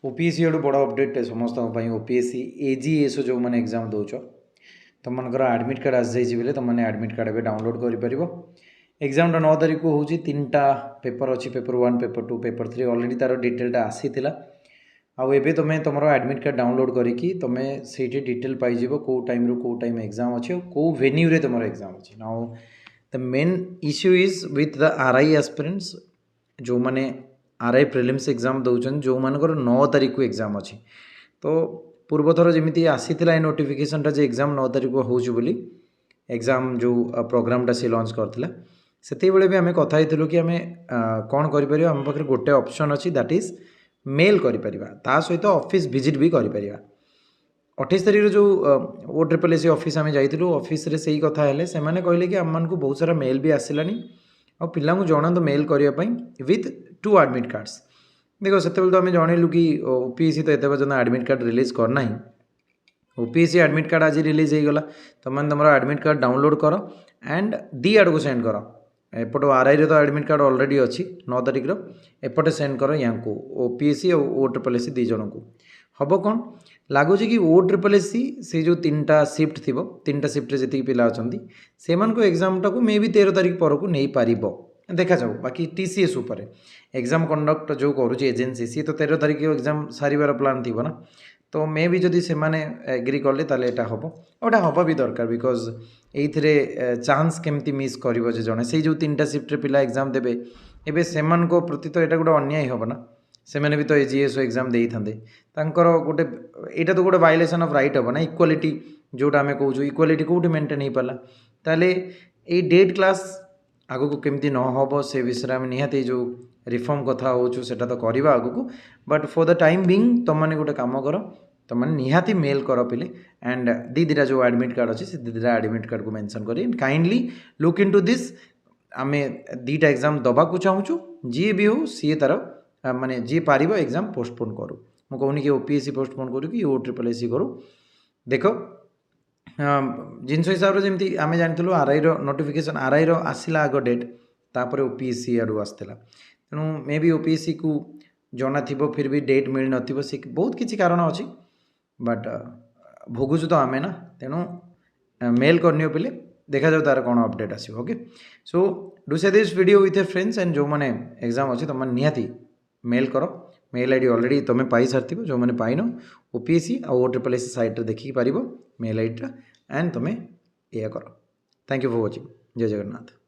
OPSC आड़ू बड़ update समस्त ओपीएससी एजीएस जो मैंने एग्जाम दौच तुम मनकर आडमिट कार्ड आसी जाइए तुमने आडमिट कार्ड डाउनलोड कर एग्जाम 9 तारीख को हूँ 3टा पेपर अच्छी पेपर 1 पेपर 2 पेपर 3 अलरेडी तार डिटेलटा आसीला आबे तुम तुम आडमिट कार्ड डाउनलोड करके तुम से डिटेल पाइज कौ टाइम रू कौ टाइम एग्जाम अच्छे कौ वेन्यू रे तुम एग्जाम अच्छे now the main issue is with the RI aspirants जो मैंने आरआई प्रिलिम्स एग्जाम दौरान जो मानकर 9 तारीख को एग्जाम अच्छी तो पूर्व थर जमी आसीला नोटिफिकेशनटा जे एग्जाम 9 तारीख को होली एग्जाम जो प्रोग्रामटा सी लॉन्च करथिला सेते बेले भी आम कथा कि आम कौन कर आम पाखे गोटे ऑप्शन अच्छी दैट इज मेल करा सहित ऑफिस विजिट भी कर 28 तारीख जो OSSC ऑफिस आम जाइलु ऑफिस रे सही कथा है से कहले कि आम को बहुत सारा मेल भी आसलानी और पिला जनातु मेल करने विथ 2 आडमिट कार्ड्स देखो से तो आम जनइलु कि ओपीएससी तो ये पर्यटन आडमिट कार्ड रिलीज करना ही ओपीएससी आडमिट कार्ड आज रिलीज होगा तुम तुम आडमिट कार्ड डाउनलोड कर एंड दी आड़ को सेंड कर एपट आरआई रे तो आडमिट कार्ड ऑलरेडी अच्छी 9 तारीख एपटे सेंड कर या ओपीएससी और OSSC 2 जन को हम कौन लगुच कि OSSC से जो 3टा शिफ्ट थी 3टा शिफ्ट जी पिला अच्छा से एग्जामटा को मे भी 13 तारीख पर को नहीं पार देखा जाऊ बाकी TCS उपर एग्जाम कंडक्ट जो करुँचे एजेन्सी सी तो 13 तारीख एग्जाम सारिबार प्लान थी ना तो मे भी जदि से एग्री कले ताले एटा हम और हम भी दरकार बिकज ये चांस केमती मिस कर जड़े से जो 3टा शिफ्ट पिला एग्जाम देवे एबे सेमान को प्रति तो यहाँ गोटे अन्याय हम ना से मैंने भी तो एजीएस एग्जाम दे था गोटे यहाँ तो गोटे वायलेसन ऑफ राइट हम ना इक्वालिटी जोटा आम कहूँ इक्वालिटी कौटी मेंटेन हो पाला ताले ये डेट क्लास आगु को केमती न हम से विषय में निहाती जो रिफॉर्म कथा हो सेटा तो करवा आगु को but for the time being तुम मैंने गोटे कम कर तुम मैंने निहाती मेल कर पिले एंड दीटा जो एडमिट कार्ड अच्छे से दीटा एडमिट कार्ड को मेंशन कर काइंडली लुक इनटू दिस आम 2टा एग्जाम दबाक चाहूँ जी भी हो सी तार माने जी पार एग्जाम पोस्टपोन करूँ मुझे कहूनी कि ओपीएससी पोस्टपोन करूँ कि OSSC करूँ देख जिनस हिसाब से जमी आम जानी आरआई नोटिफिकेशन आरआई आसला आग डेट तापर ओपीएससी आड़ू आसला तेणु मे भी ओपीएससी को जना थी फिर भी डेट मिल न से बहुत किसी कारण अच्छी बट भोगुचु तो आमे ना तेणु मेल करनी पिले देखा जाओ तार कौन अपडेट आसो ओके सो डू से this video with A friends and जो मैंने एग्जाम अच्छे तुम निहाती मेल कर मेल आईडी ऑलरेडी तुम्हें पाई सारी जो मैंने पाइन ओपीएससी और OSSC साइट देखी पार मेल आईडीटा एंड तुम्हें या कर थैंक यू फॉर वाचिंग जय जगन्नाथ।